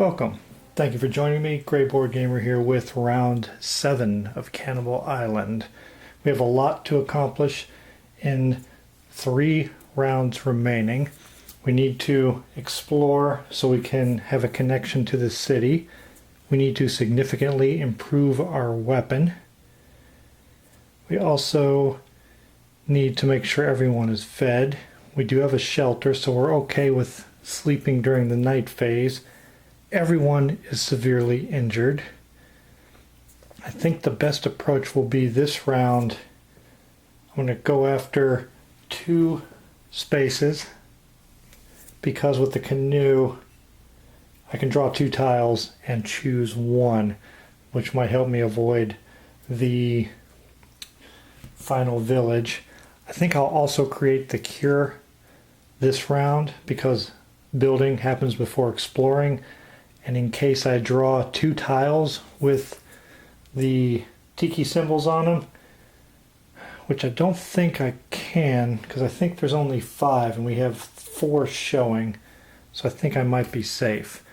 Welcome. Thank you for joining me. Grayboardgamer here with round 7 of Cannibal Island. We have a lot to accomplish in 3 rounds remaining. We need to explore so we can have a connection to the city. We need to significantly improve our weapon. We also need to make sure everyone is fed. We do have a shelter, so we're okay with sleeping during the night phase. Everyone is severely injured. I think the best approach will be this round. I'm going to go after 2 spaces because with the canoe I can draw 2 tiles and choose one, which might help me avoid the final village. I think I'll also create the cure this round because building happens before exploring. And in case I draw 2 tiles with the tiki symbols on them, which I don't think I can, because I think there's only 5 and we have 4 showing, so I think I might be safe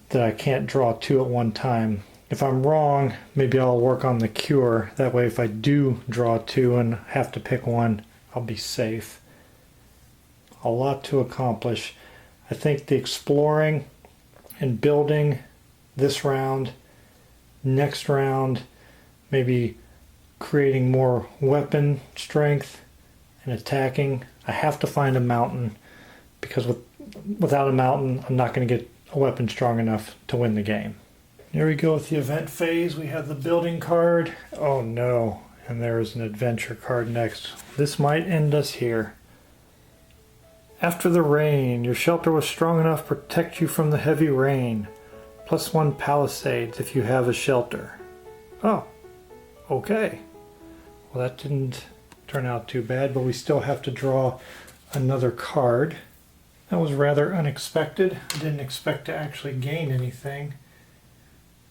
that I can't draw 2 at one time. If I'm wrong, maybe I'll work on the cure. That way if I do draw 2 and have to pick one, I'll be safe. A lot to accomplish. I think the exploring and building this round, next round, maybe creating more weapon strength and attacking. I have to find a mountain because without a mountain, I'm not going to get a weapon strong enough to win the game. Here we go with the event phase. We have the building card. Oh no, and there is an adventure card next. This might end us here. After the rain, your shelter was strong enough to protect you from the heavy rain. +1 palisades if you have a shelter. Oh, okay. Well, that didn't turn out too bad, but we still have to draw another card. That was rather unexpected. I didn't expect to actually gain anything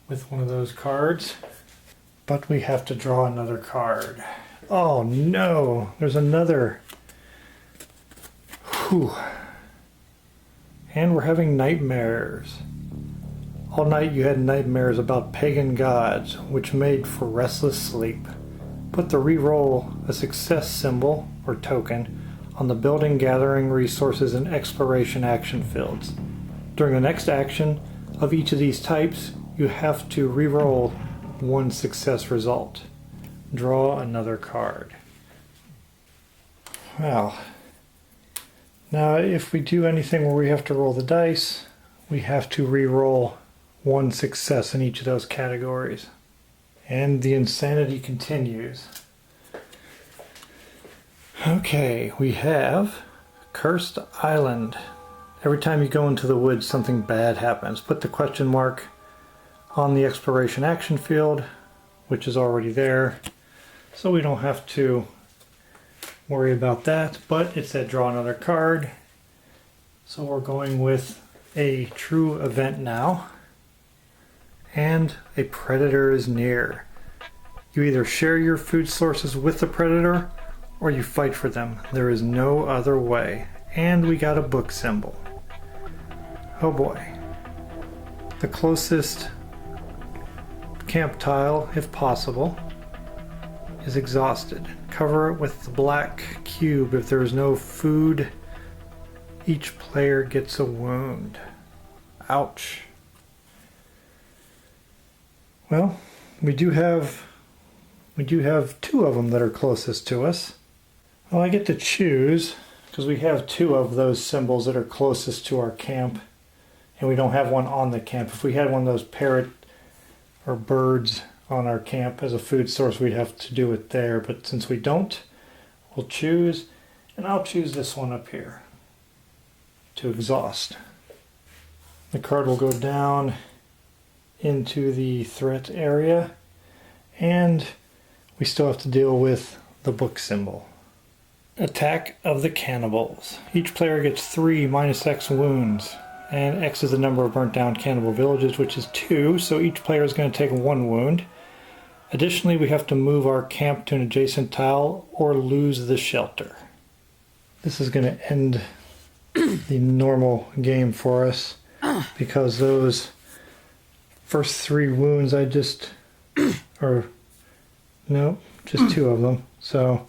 with one of those cards. But we have to draw another card. Oh no, there's another. Whew. And we're having nightmares. All night you had nightmares about pagan gods, which made for restless sleep. Put the reroll a success symbol, or token, on the building, gathering resources, and exploration action fields. During the next action of each of these types, you have to reroll 1 success result. Draw another card. Well, now if we do anything where we have to roll the dice, we have to re-roll 1 success in each of those categories. And the insanity continues. Okay, we have Cursed Island. Every time you go into the woods, something bad happens. Put the question mark on the exploration action field, which is already there, so we don't have to worry about that, but it said draw another card, so we're going with a true event now. And a predator is near. You either share your food sources with the predator or you fight for them. There is no other way. And we got a book symbol. Oh boy. The closest camp tile, if possible, is exhausted. Cover it with the black cube. If there is no food, each player gets a wound. Ouch. Well, we do have 2 of them that are closest to us. Well, I get to choose because we have 2 of those symbols that are closest to our camp, and we don't have one on the camp. If we had one of those parrot or birds on our camp as a food source, we'd have to do it there, but since we don't, we'll choose, and I'll choose this one up here to exhaust. The card will go down into the threat area, and we still have to deal with the book symbol. Attack of the cannibals. Each player gets 3 -X wounds, and X is the number of burnt down cannibal villages, which is 2, so each player is going to take 1 wound. Additionally, we have to move our camp to an adjacent tile or lose the shelter. This is going to end the normal game for us. because those first 3 wounds I just, or no, just 2 of them. So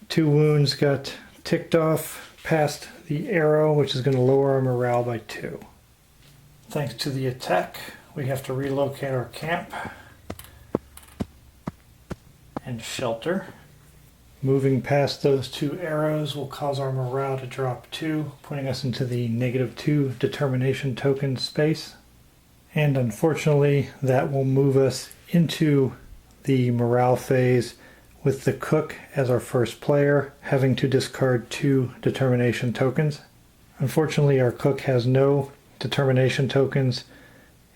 2 wounds got ticked off past the arrow, which is going to lower our morale by 2. Thanks to the attack, we have to relocate our camp and shelter. Moving past those 2 arrows will cause our morale to drop 2, putting us into the -2 determination token space. And unfortunately, that will move us into the morale phase with the cook as our first player, having to discard 2 determination tokens. Unfortunately, our cook has no determination tokens,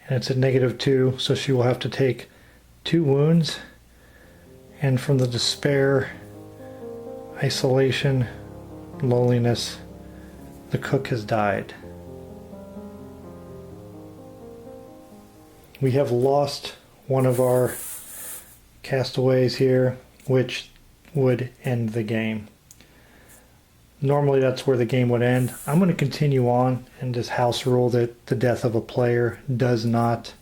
and it's at -2, so she will have to take 2 wounds. And from the despair, isolation, loneliness, the cook has died. We have lost one of our castaways here, which would end the game. Normally that's where the game would end. I'm going to continue on and just house rule that the death of a player does not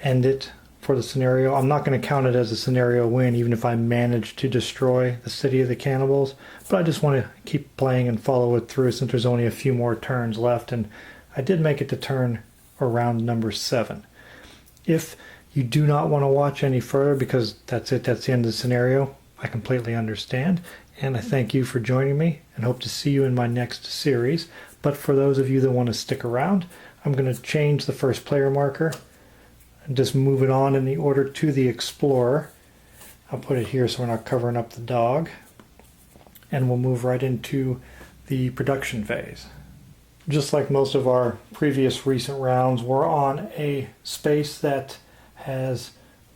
end it for the scenario. I'm not going to count it as a scenario win even if I manage to destroy the city of the cannibals, but I just want to keep playing and follow it through since there's only a few more turns left, and I did make it to turn or round number 7. If you do not want to watch any further because that's it, that's the end of the scenario, I completely understand, and I thank you for joining me and hope to see you in my next series. But for those of you that want to stick around, I'm going to change the first player marker and just move it on in the order to the explorer. I'll put it here so we're not covering up the dog, and we'll move right into the production phase. Just like most of our previous recent rounds, we're on a space that has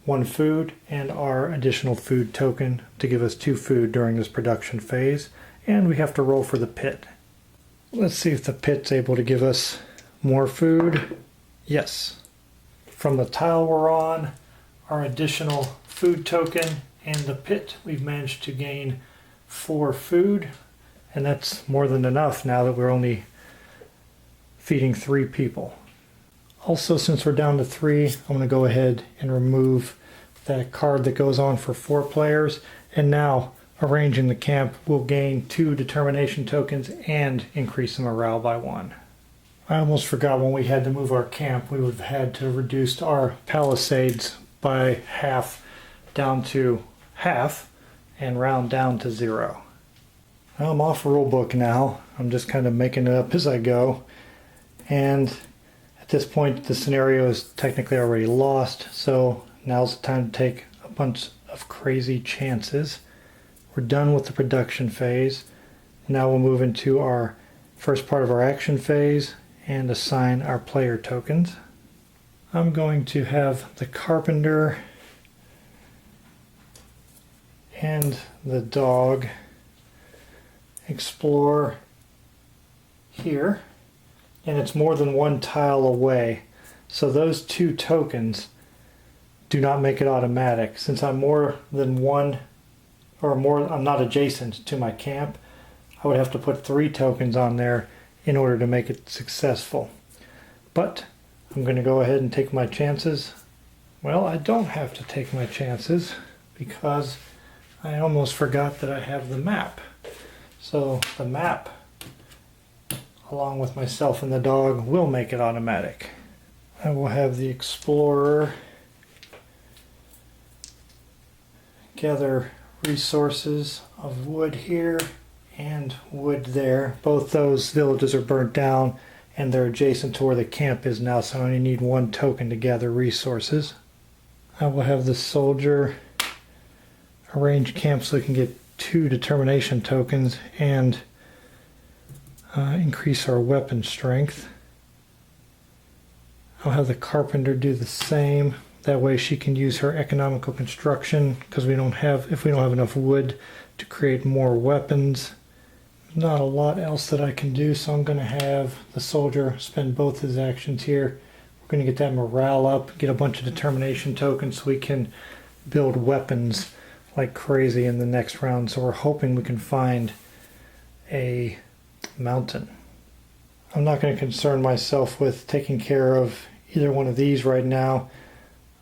1 food and our additional food token to give us 2 food during this production phase, and we have to roll for the pit. Let's see if the pit's able to give us more food. Yes. From the tile we're on, our additional food token and the pit, we've managed to gain 4 food, and that's more than enough now that we're only feeding 3 people. Also, since we're down to 3, I'm going to go ahead and remove that card that goes on for 4 players. And now, arranging the camp will gain 2 determination tokens and increase the morale by 1. I almost forgot when we had to move our camp, we would have had to reduce our palisades by half down to half and round down to 0. Well, I'm off rulebook now. I'm just kind of making it up as I go. And at this point, the scenario is technically already lost, so now's the time to take a bunch of crazy chances. We're done with the production phase. Now we'll move into our first part of our action phase and assign our player tokens. I'm going to have the carpenter and the dog explore here. And it's more than 1 tile away. So those 2 tokens do not make it automatic. Since I'm more than 1 or more, I'm not adjacent to my camp, I would have to put 3 tokens on there in order to make it successful. But I'm going to go ahead and take my chances. Well, I don't have to take my chances because I almost forgot that I have the map. So the map, along with myself and the dog, will make it automatic. I will have the explorer gather resources of wood here and wood there. Both those villages are burnt down and they're adjacent to where the camp is now, so I only need 1 token to gather resources. I will have the soldier arrange camp so they can get 2 determination tokens and increase our weapon strength. I'll have the carpenter do the same. That way she can use her economical construction because if we don't have enough wood to create more weapons. Not a lot else that I can do, so I'm going to have the soldier spend both his actions here. We're going to get that morale up, get a bunch of determination tokens so we can build weapons like crazy in the next round. So we're hoping we can find a mountain. I'm not going to concern myself with taking care of either one of these right now.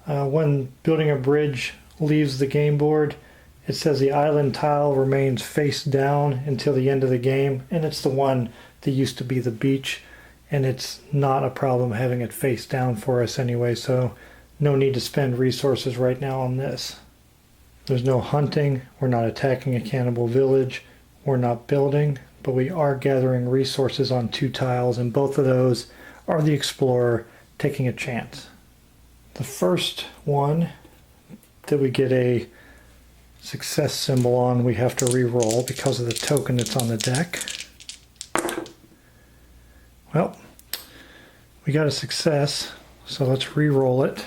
When building a bridge leaves the game board, it says the island tile remains face down until the end of the game, and it's the one that used to be the beach, and it's not a problem having it face down for us anyway, so no need to spend resources right now on this. There's no hunting, we're not attacking a cannibal village, we're not building, but we are gathering resources on 2 tiles, and both of those are the explorer taking a chance. The first one that we get a success symbol on, we have to re-roll because of the token that's on the deck. Well, we got a success, so let's re-roll it.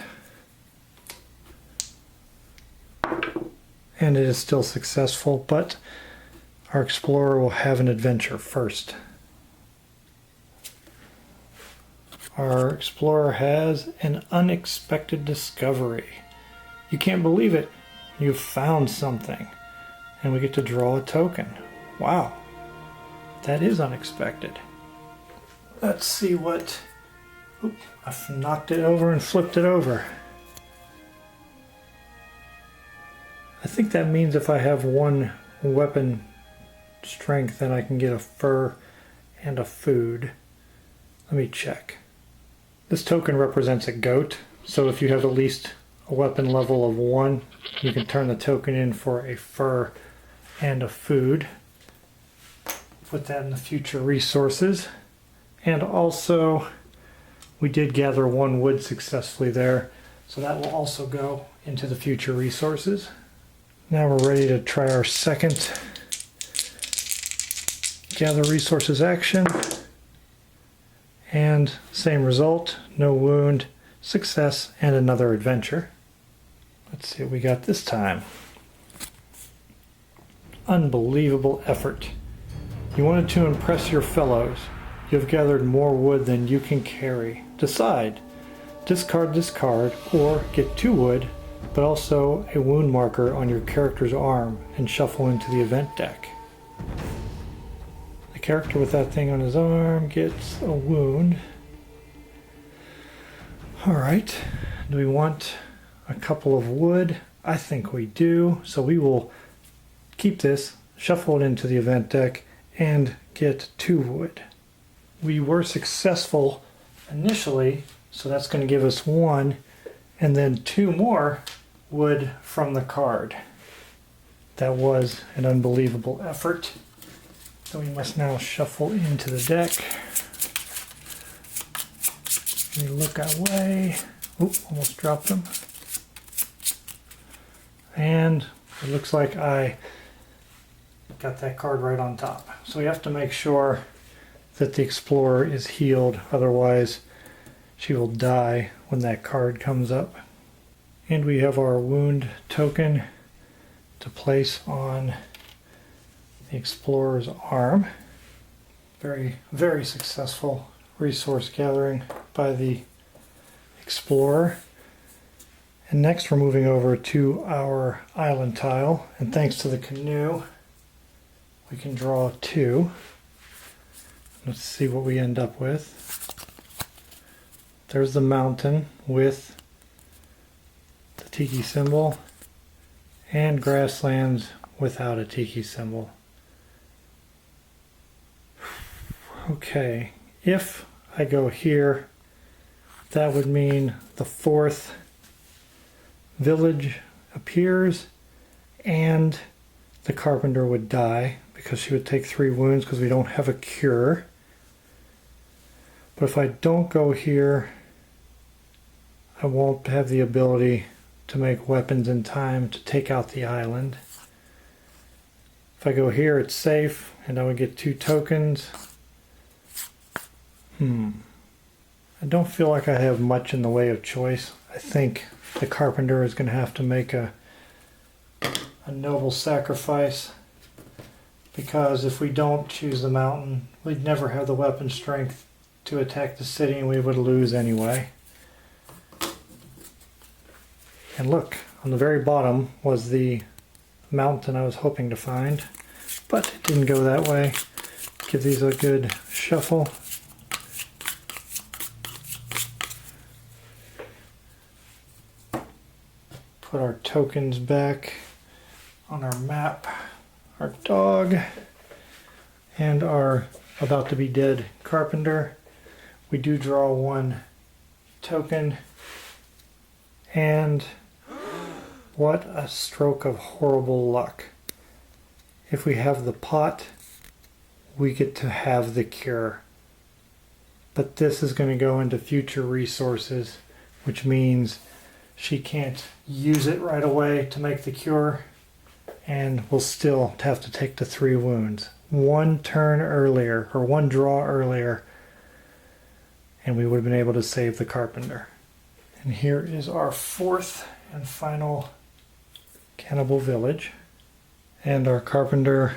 And it is still successful, but our explorer will have an adventure first. Our explorer has an unexpected discovery. You can't believe it. You've found something. And we get to draw a token. Wow. That is unexpected. Let's see what... Oop, I've knocked it over and flipped it over. I think that means if I have 1 weapon strength, then I can get a fur and a food. Let me check. This token represents a goat, so if you have at least a weapon level of 1, you can turn the token in for a fur and a food. Put that in the future resources. And also, we did gather 1 wood successfully there, so that will also go into the future resources. Now we're ready to try our second gather resources action. And same result, no wound, success, and another adventure. Let's see what we got this time. Unbelievable effort. You wanted to impress your fellows. You have gathered more wood than you can carry. Decide. Discard this card, or get 2 wood, but also a wound marker on your character's arm, and shuffle into the event deck. The character with that thing on his arm gets a wound. Alright, do we want a couple of wood? I think we do, so we will keep this, shuffle it into the event deck, and get 2 wood. We were successful initially, so that's going to give us 1, and then 2 more wood from the card. That was an unbelievable effort. So we must now shuffle into the deck. We look away. Oop, almost dropped them. And it looks like I got that card right on top. So we have to make sure that the explorer is healed, otherwise she will die when that card comes up. And we have our wound token to place on the explorer's arm. Very, very successful resource gathering by the explorer. And next we're moving over to our island tile, and thanks to the canoe we can draw 2. Let's see what we end up with. There's the mountain with the tiki symbol, and grasslands without a tiki symbol. Okay, if I go here, that would mean the 4th village appears, and the carpenter would die because she would take 3 wounds because we don't have a cure. But if I don't go here, I won't have the ability to make weapons in time to take out the island. If I go here, it's safe, and I would get 2 tokens. I don't feel like I have much in the way of choice. I think the carpenter is going to have to make a noble sacrifice, because if we don't choose the mountain, we'd never have the weapon strength to attack the city, and we would lose anyway. And look, on the very bottom was the mountain I was hoping to find, but it didn't go that way. Give these a good shuffle. Put our tokens back on our map. Our dog and our about to be dead carpenter. We do draw one token, and what a stroke of horrible luck. If we have the pot, we get to have the cure. But this is going to go into future resources, which means she can't use it right away to make the cure, and we'll still have to take the 3 wounds. One turn earlier, or one draw earlier, and we would have been able to save the carpenter. And here is our 4th and final cannibal village. And our carpenter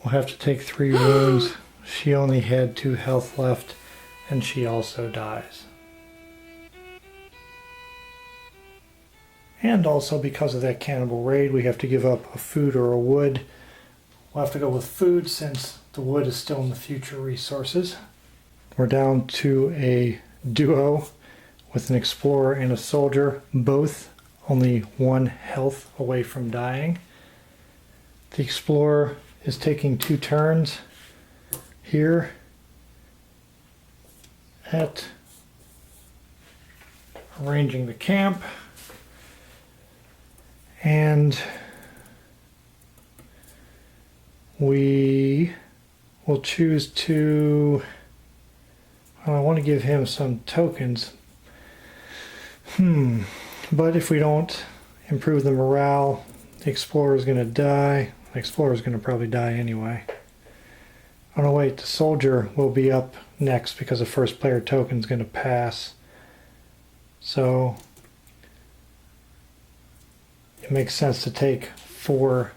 will have to take 3 wounds. She only had 2 health left, and she also dies. And also because of that cannibal raid, we have to give up a food or a wood. We'll have to go with food since the wood is still in the future resources. We're down to a duo with an explorer and a soldier, both only 1 health away from dying. The explorer is taking 2 turns here at arranging the camp, and we will choose to, I want to give him some tokens, but if we don't improve the morale, the explorer is going to die. The explorer is going to probably die anyway. Oh no, wait, the soldier will be up next because the first player token is going to pass. So it makes sense to take 4.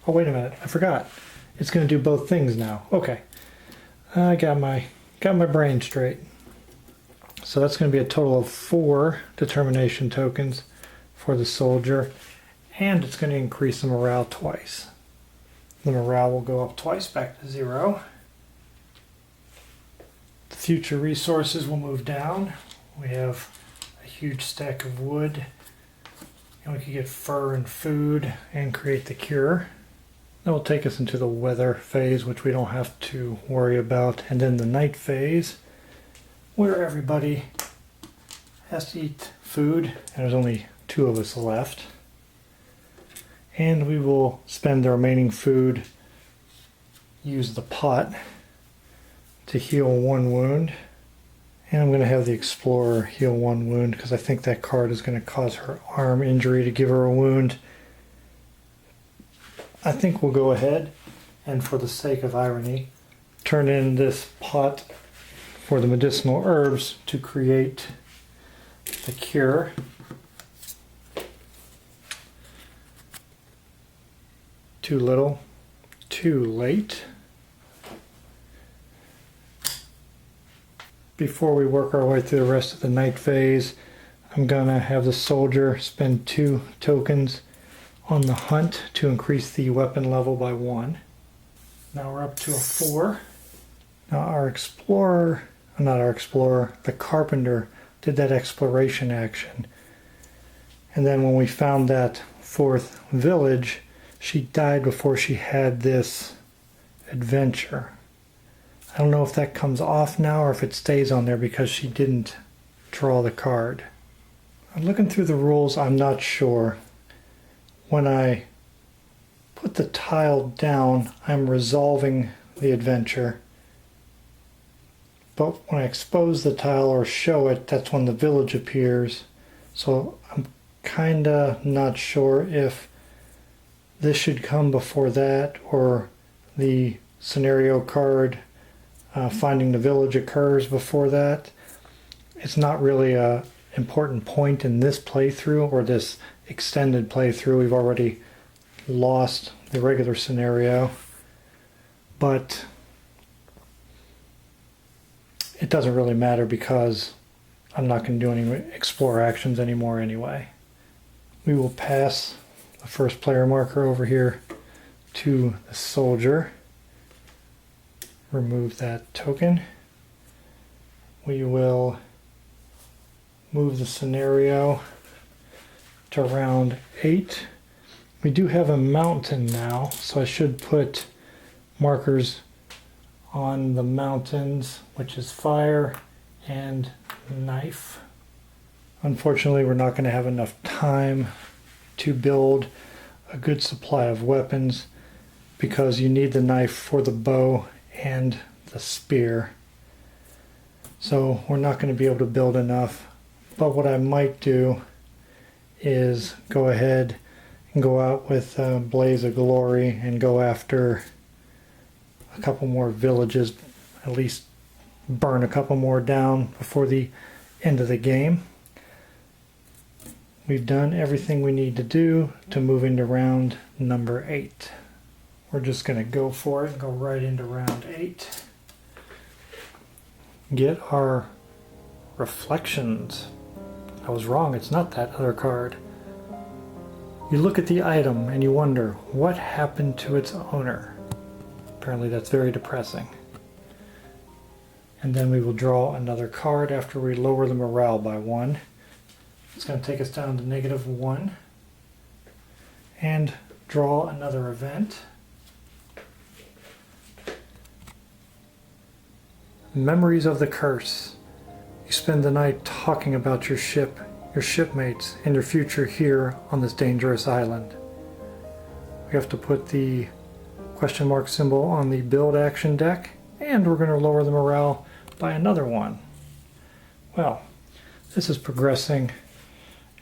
Oh, wait a minute, I forgot. It's going to do both things now. Okay, I got my brain straight. So that's going to be a total of 4 determination tokens for the soldier, and it's going to increase the morale twice. The morale will go up twice, back to 0. The future resources will move down. We have a huge stack of wood, and we can get fur and food and create the cure. That will take us into the weather phase, which we don't have to worry about, and then the night phase, where everybody has to eat food, and there's only 2 of us left. And we will spend the remaining food, use the pot to heal 1 wound. And I'm going to have the explorer heal 1 wound because I think that card is going to cause her arm injury to give her a wound. I think we'll go ahead and, for the sake of irony, turn in this pot for the medicinal herbs to create the cure. Too little, too late. Before we work our way through the rest of the night phase, I'm gonna have the soldier spend 2 tokens on the hunt to increase the weapon level by 1. Now we're up to a 4. Now the carpenter did that exploration action. And then when we found that 4th village, she died before she had this adventure. I don't know if that comes off now or if it stays on there because she didn't draw the card. I'm looking through the rules, I'm not sure. When I put the tile down, I'm resolving the adventure. But when I expose the tile or show it, that's when the village appears. So I'm kinda not sure if this should come before that or the scenario card finding the village occurs before that. It's not really a important point in this playthrough or this extended playthrough. We've already lost the regular scenario, but it doesn't really matter because I'm not going to do any explore actions anymore anyway. We will pass the first player marker over here to the soldier. Remove that token. We will move the scenario to round 8. We do have a mountain now, so I should put markers on the mountains, which is fire and knife. Unfortunately, we're not going to have enough time to build a good supply of weapons because you need the knife for the bow and the spear. So we're not going to be able to build enough. But what I might do is go ahead and go out with Blaze of Glory and go after a couple more villages, at least burn a couple more down before the end of the game. We've done everything we need to do to move into round number 8. We're just going to go for it and go right into round 8. Get our reflections. I was wrong, it's not that other card. You look at the item and you wonder, what happened to its owner? Apparently that's very depressing. And then we will draw another card after we lower the morale by 1. It's going to take us down to -1. And draw another event. Memories of the Curse. You spend the night talking about your ship, your shipmates, and your future here on this dangerous island. We have to put the question mark symbol on the build action deck, and we're going to lower the morale by another 1. Well, this is progressing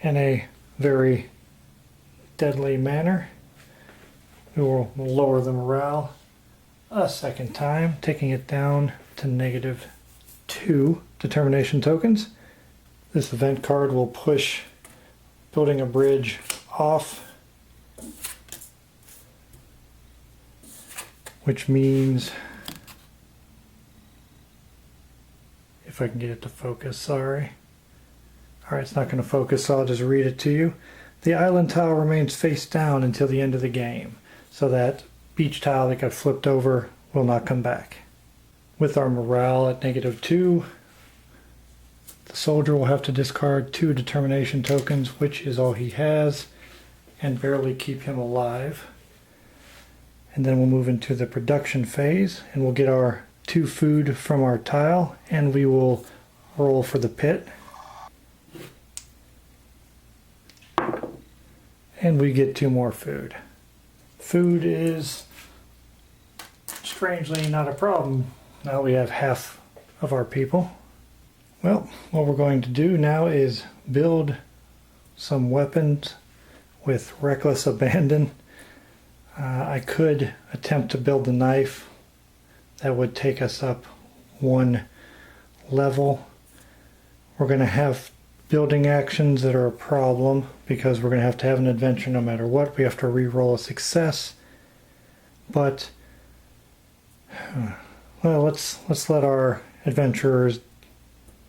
in a very deadly manner. We will lower the morale a second time, taking it down to -2 determination tokens. This event card will push building a bridge off, which means, if I can get it to focus, sorry. Alright, it's not going to focus, so I'll just read it to you. The island tile remains face down until the end of the game, so that beach tile that got flipped over will not come back. With our morale at -2, the soldier will have to discard 2 determination tokens, which is all he has, and barely keep him alive. And then we'll move into the production phase, and we'll get our 2 food from our tile, and we will roll for the pit. And we get 2 more food. Food is strangely not a problem. Now we have half of our people. Well, what we're going to do now is build some weapons with reckless abandon. I could attempt to build the knife. That would take us up 1 level. We're going to have building actions that are a problem because we're going to have an adventure no matter what. We have to re-roll a success. But well, let's let our adventurers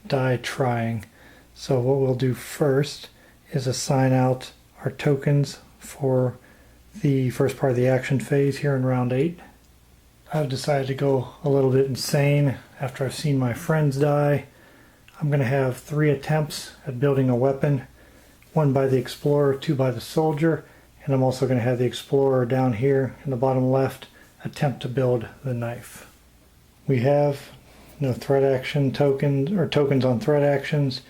die trying. So what we'll do first is assign out our tokens for the first part of the action phase here in round 8. I've decided to go a little bit insane after I've seen my friends die. I'm going to have 3 attempts at building a weapon. 1 by the explorer, 2 by the soldier, and I'm also going to have the explorer down here in the bottom left attempt to build the knife. We have no threat action tokens or tokens on threat actions.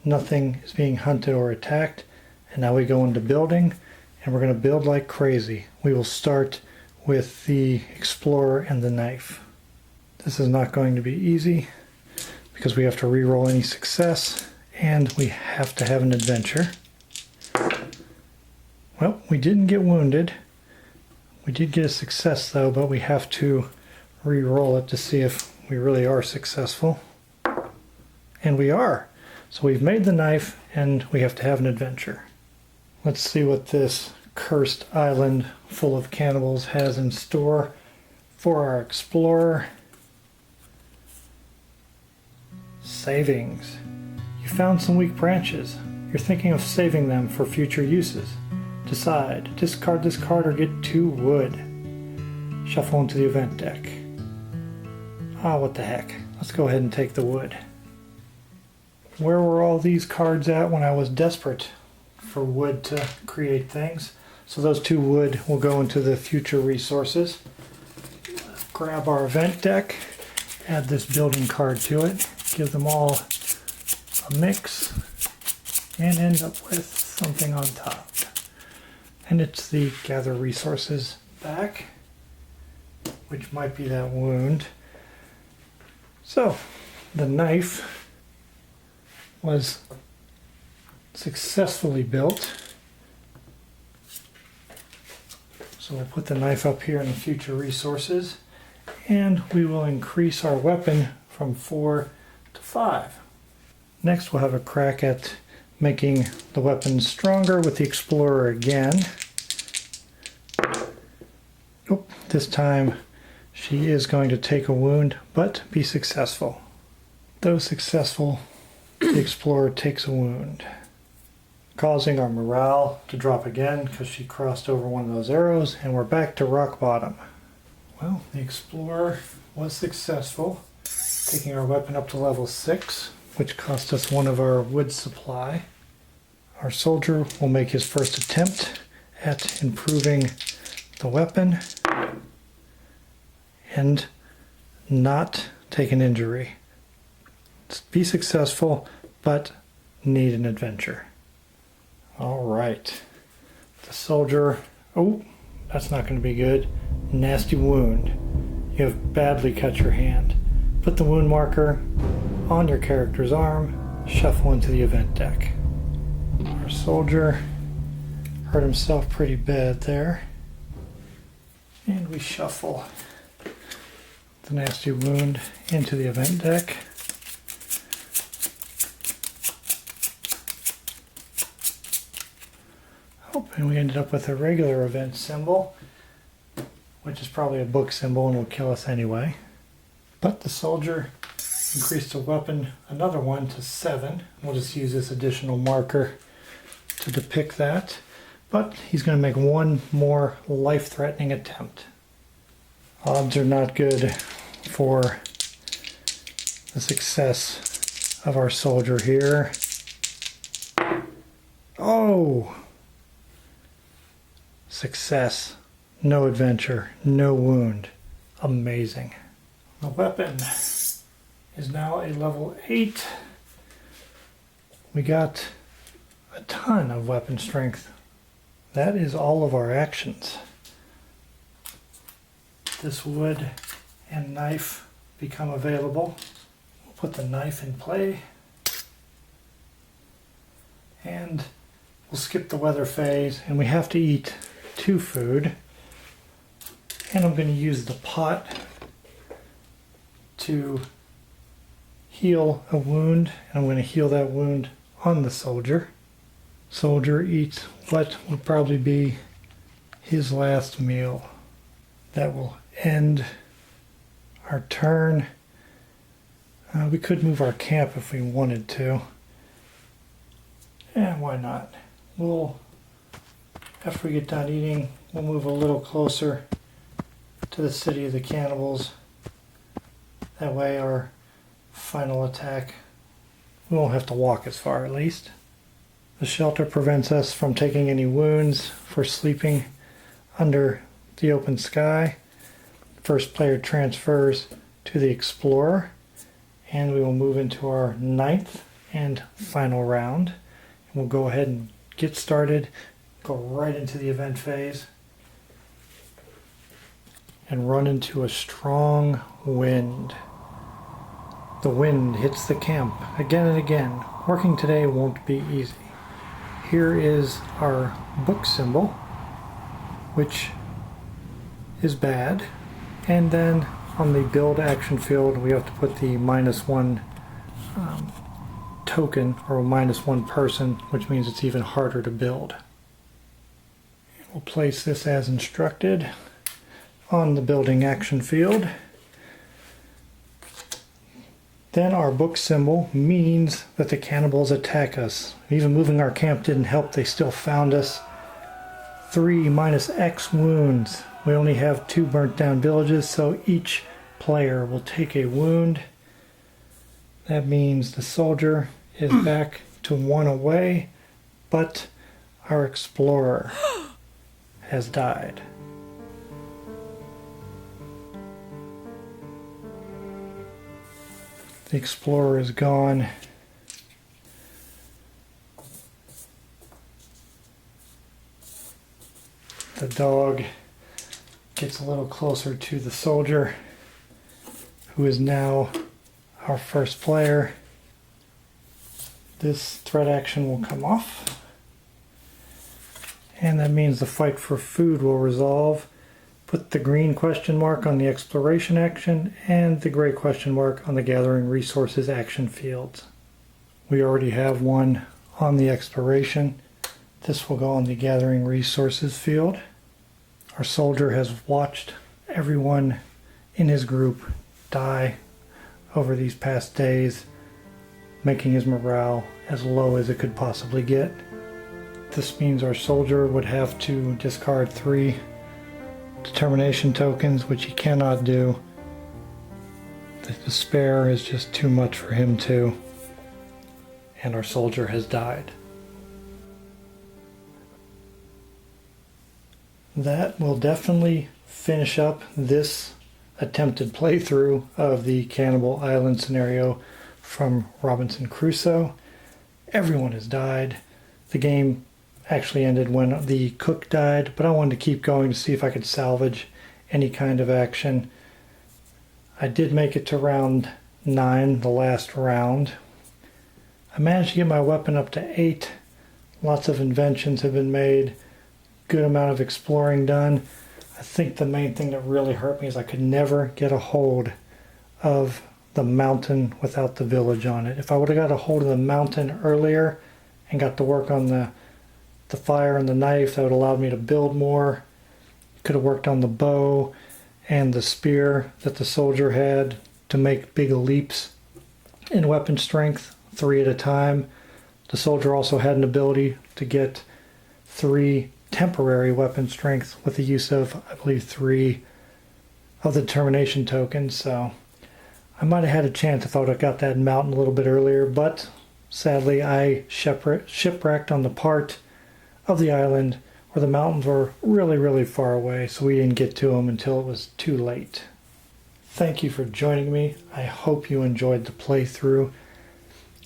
Nothing is being hunted or attacked. And now we go into building, and we're going to build like crazy. We will start with the explorer and the knife. This is not going to be easy because we have to re-roll any success, and we have to have an adventure. Well, we didn't get wounded. We did get a success though, but we have to re-roll it to see if we really are successful. And we are. So we've made the knife, and we have to have an adventure. Let's see what this cursed island full of cannibals has in store for our explorer. Savings. You found some weak branches. You're thinking of saving them for future uses. Decide. Discard this card or get 2 wood. Shuffle into the event deck. Ah, what the heck. Let's go ahead and take the wood. Where were all these cards at when I was desperate for wood to create things. So those 2 wood will go into the future resources. Grab our event deck, add this building card to it, give them all a mix, and end up with something on top. And it's the gather resources back, which might be that wound. So the knife was successfully built. So we'll put the knife up here in the future resources, and we will increase our weapon from 4 to 5. Next we'll have a crack at making the weapon stronger with the Explorer again. Oh, this time she is going to take a wound, but be successful. Though successful, the Explorer takes a wound, causing our morale to drop again because she crossed over one of those arrows, and we're back to rock bottom. Well, the Explorer was successful, taking our weapon up to level 6, which cost us 1 of our wood supply. Our soldier will make his first attempt at improving the weapon and not take an injury. Be successful, but need an adventure. All right. The soldier, oh, that's not going to be good. Nasty wound. You have badly cut your hand. Put the wound marker on your character's arm, shuffle into the event deck. Our soldier hurt himself pretty bad there. And we shuffle the nasty wound into the event deck. Oh, and we ended up with a regular event symbol, which is probably a book symbol and will kill us anyway. But the soldier increased the weapon another 1 to 7. We'll just use this additional marker to depict that. But he's going to make 1 more life-threatening attempt. Odds are not good for the success of our soldier here. Oh! Success. No adventure. No wound. Amazing. The weapon is now a level 8. We got a ton of weapon strength. That is all of our actions. This wood and knife become available. We'll put the knife in play. And we'll skip the weather phase, and we have to eat 2 food. And I'm going to use the pot to heal a wound, and I'm going to heal that wound on the soldier. Soldier eats what will probably be his last meal. That will end our turn. We could move our camp if we wanted to. And why not? After we get done eating, we'll move a little closer to the city of the cannibals. That way our final attack, we won't have to walk as far at least. The shelter prevents us from taking any wounds for sleeping under the open sky. First player transfers to the Explorer, and we will move into our 9th and final round. And we'll go ahead and get started, go right into the event phase, and run into a strong wind. The wind hits the camp again and again. Working today won't be easy. Here is our book symbol, which is bad. And then on the build action field, we have to put the -1 token, or -1 person, which means it's even harder to build. We'll place this as instructed on the building action field. Then our book symbol means that the cannibals attack us. Even moving our camp didn't help, they still found us. 3 minus X wounds. We only have 2 burnt down villages, so each player will take a wound. That means the soldier is back to 1 away, but Our explorer has died. The explorer is gone. The dog gets a little closer to the soldier, who is now our first player. This threat action will come off, and that means the fight for food will resolve. Put the green question mark on the exploration action and the gray question mark on the gathering resources action fields. We already have one on the exploration. This will go on the gathering resources field. Our soldier has watched everyone in his group die over these past days, making his morale as low as it could possibly get. This means our soldier would have to discard 3 determination tokens, which he cannot do. The despair is just too much for him too, and our soldier has died. That will definitely finish up this attempted playthrough of the Cannibal Island scenario from Robinson Crusoe. Everyone has died. The game actually ended when the cook died, but I wanted to keep going to see if I could salvage any kind of action. I did make it to round 9, the last round. I managed to get my weapon up to 8. Lots of inventions have been made. Good amount of exploring done. I think the main thing that really hurt me is I could never get a hold of the mountain without the village on it. If I would have got a hold of the mountain earlier and got to work on the fire and the knife, that would allow me to build more. Could have worked on the bow and the spear that the soldier had to make big leaps in weapon strength, 3 at a time. The soldier also had an ability to get 3 temporary weapon strength with the use of, I believe, 3 of the determination tokens. So I might have had a chance if I would have got that mountain a little bit earlier, but sadly I shipwrecked on the part of the island where the mountains were really, really far away, so we didn't get to them until it was too late. Thank you for joining me. I hope you enjoyed the playthrough.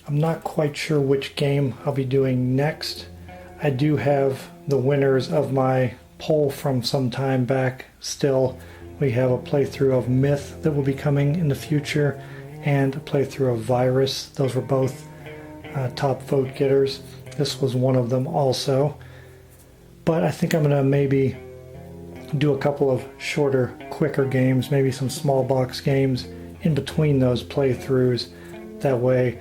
I'm not quite sure which game I'll be doing next. I do have the winners of my poll from some time back still. We have a playthrough of Myth that will be coming in the future, and a playthrough of Virus. Those were both top vote getters. This was one of them also. But I think I'm going to maybe do a couple of shorter, quicker games, maybe some small box games in between those playthroughs. That way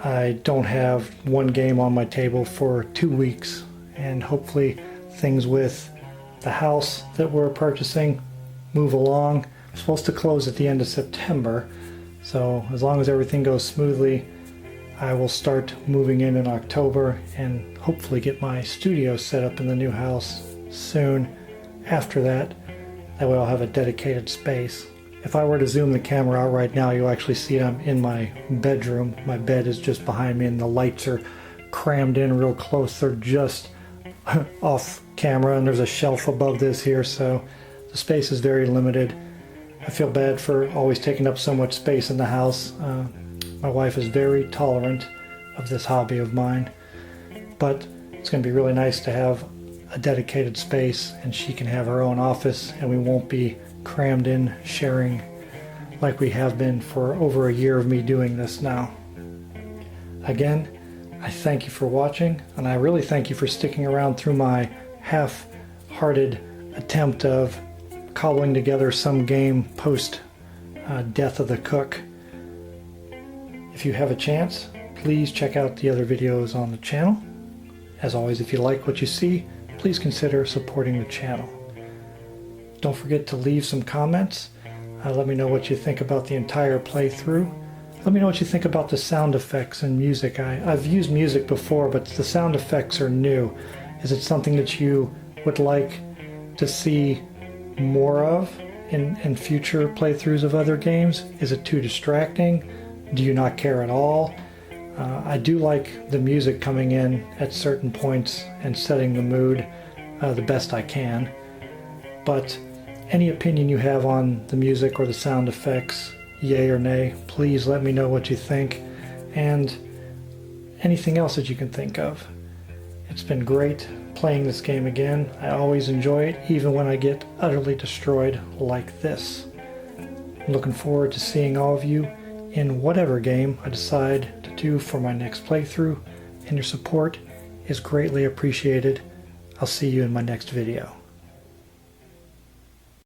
I don't have one game on my table for 2 weeks, and hopefully things with the house that we're purchasing move along. It's supposed to close at the end of September, so as long as everything goes smoothly, I will start moving in October and hopefully get my studio set up in the new house soon after that. That way I'll have a dedicated space. If I were to zoom the camera out right now, you'll actually see I'm in my bedroom. My bed is just behind me and the lights are crammed in real close. They're just off camera, and there's a shelf above this here, so the space is very limited. I feel bad for always taking up so much space in the house. My wife is very tolerant of this hobby of mine, but it's going to be really nice to have a dedicated space, and she can have her own office, and we won't be crammed in sharing like we have been for over a year of me doing this now. Again, I thank you for watching, and I really thank you for sticking around through my half-hearted attempt of cobbling together some game post death of the cook. If you have a chance, please check out the other videos on the channel. As always, if you like what you see, please consider supporting the channel. Don't forget to leave some comments. Let me know what you think about the entire playthrough. Let me know what you think about the sound effects and music. I've used music before, but the sound effects are new. Is it something that you would like to see more of in future playthroughs of other games? Is it too distracting? Do you not care at all? I do like the music coming in at certain points and setting the mood the best I can, but any opinion you have on the music or the sound effects, yay or nay, please let me know what you think, and anything else that you can think of. It's been great playing this game again. I always enjoy it, even when I get utterly destroyed like this. I'm looking forward to seeing all of you in whatever game I decide to do for my next playthrough, and your support is greatly appreciated. I'll see you in my next video.